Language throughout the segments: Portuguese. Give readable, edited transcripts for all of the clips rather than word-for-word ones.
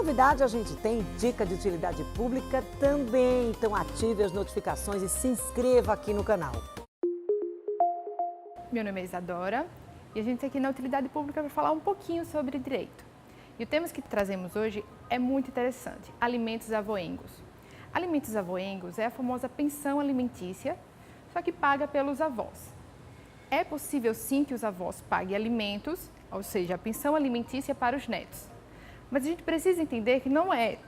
novidade a gente tem, dica de utilidade pública também. Então ative as notificações e se inscreva aqui no canal. Meu nome é Isadora e a gente está aqui na utilidade pública para falar um pouquinho sobre direito. E o tema que trazemos hoje é muito interessante, alimentos avoengos. Alimentos avoengos é a famosa pensão alimentícia, só que paga pelos avós. É possível sim que os avós paguem alimentos, ou seja, a pensão alimentícia para os netos. Mas a gente precisa entender que não é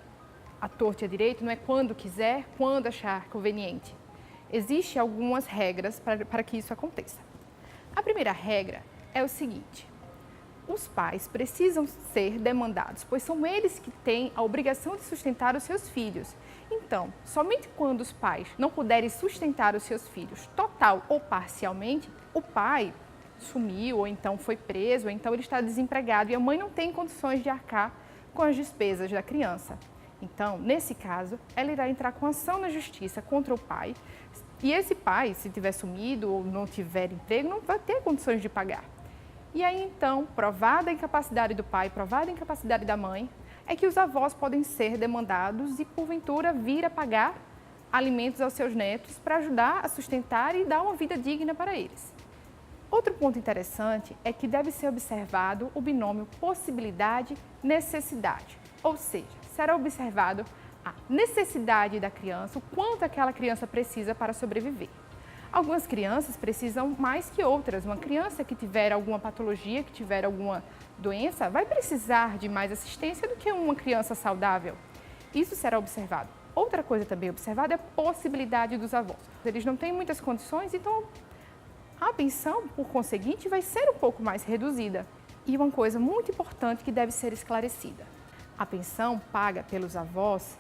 à torta e à direito, não é quando quiser, quando achar conveniente. Existem algumas regras para que isso aconteça. A primeira regra é o seguinte: os pais precisam ser demandados, pois são eles que têm a obrigação de sustentar os seus filhos. Então, somente quando os pais não puderem sustentar os seus filhos total ou parcialmente, o pai sumiu, ou então foi preso, ou então ele está desempregado e a mãe não tem condições de arcar com as despesas da criança. Então, nesse caso, ela irá entrar com ação na justiça contra o pai. E esse pai, se tiver sumido ou não tiver emprego, não vai ter condições de pagar. E aí, então, provada a incapacidade do pai, provada a incapacidade da mãe, é que os avós podem ser demandados e, porventura, vir a pagar alimentos aos seus netos para ajudar a sustentar e dar uma vida digna para eles. Outro ponto interessante é que deve ser observado o binômio possibilidade-necessidade, ou seja, será observado a necessidade da criança, o quanto aquela criança precisa para sobreviver. Algumas crianças precisam mais que outras. Uma criança que tiver alguma patologia, que tiver alguma doença, vai precisar de mais assistência do que uma criança saudável. Isso será observado. Outra coisa também observada é a possibilidade dos avós. Eles não têm muitas condições, então a pensão, por conseguinte, vai ser um pouco mais reduzida. E uma coisa muito importante que deve ser esclarecida: a pensão paga pelos avós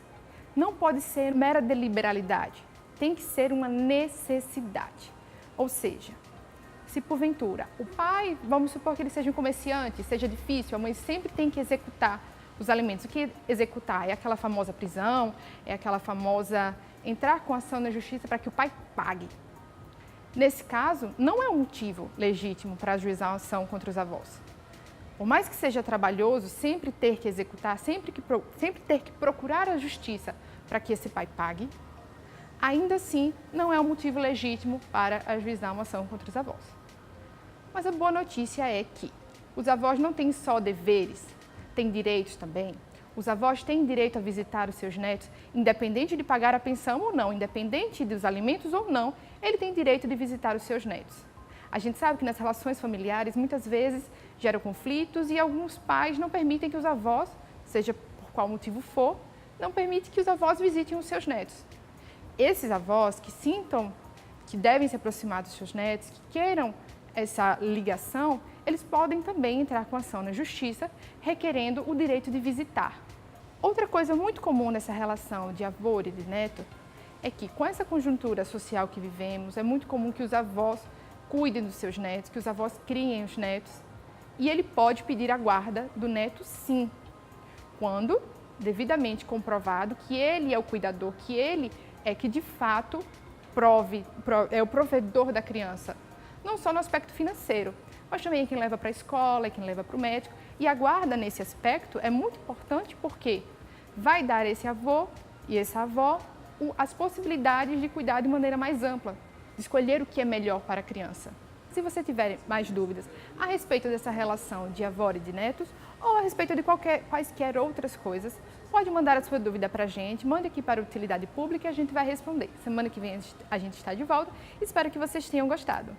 não pode ser mera deliberalidade, tem que ser uma necessidade. Ou seja, se porventura o pai, vamos supor que ele seja um comerciante, seja difícil, a mãe sempre tem que executar os alimentos. O que executar? É aquela famosa prisão, é aquela famosa entrar com ação na justiça para que o pai pague. Nesse caso, não é um motivo legítimo para ajuizar uma ação contra os avós. Por mais que seja trabalhoso sempre ter que executar, sempre ter que procurar a justiça para que esse pai pague, ainda assim não é um motivo legítimo para ajuizar uma ação contra os avós. Mas a boa notícia é que os avós não têm só deveres, têm direitos também. Os avós têm direito a visitar os seus netos, independente de pagar a pensão ou não, independente dos alimentos ou não, ele tem direito de visitar os seus netos. A gente sabe que nas relações familiares, muitas vezes, geram conflitos e alguns pais não permitem que os avós, seja por qual motivo for, não permitem que os avós visitem os seus netos. Esses avós que sintam que devem se aproximar dos seus netos, que queiram essa ligação, eles podem também entrar com ação na justiça, requerendo o direito de visitar. Outra coisa muito comum nessa relação de avô e de neto é que, com essa conjuntura social que vivemos, é muito comum que os avós cuidem dos seus netos, que os avós criem os netos, e ele pode pedir a guarda do neto, sim, quando devidamente comprovado que ele é o cuidador, que ele é que de fato é o provedor da criança, não só no aspecto financeiro, mas também é quem leva para a escola, é quem leva para o médico. E a guarda nesse aspecto é muito importante porque vai dar a esse avô e essa avó as possibilidades de cuidar de maneira mais ampla, de escolher o que é melhor para a criança. Se você tiver mais dúvidas a respeito dessa relação de avó e de netos, ou a respeito de quaisquer outras coisas, pode mandar a sua dúvida para a gente, mande aqui para a Utilidade Pública e a gente vai responder. Semana que vem a gente está de volta. Espero que vocês tenham gostado.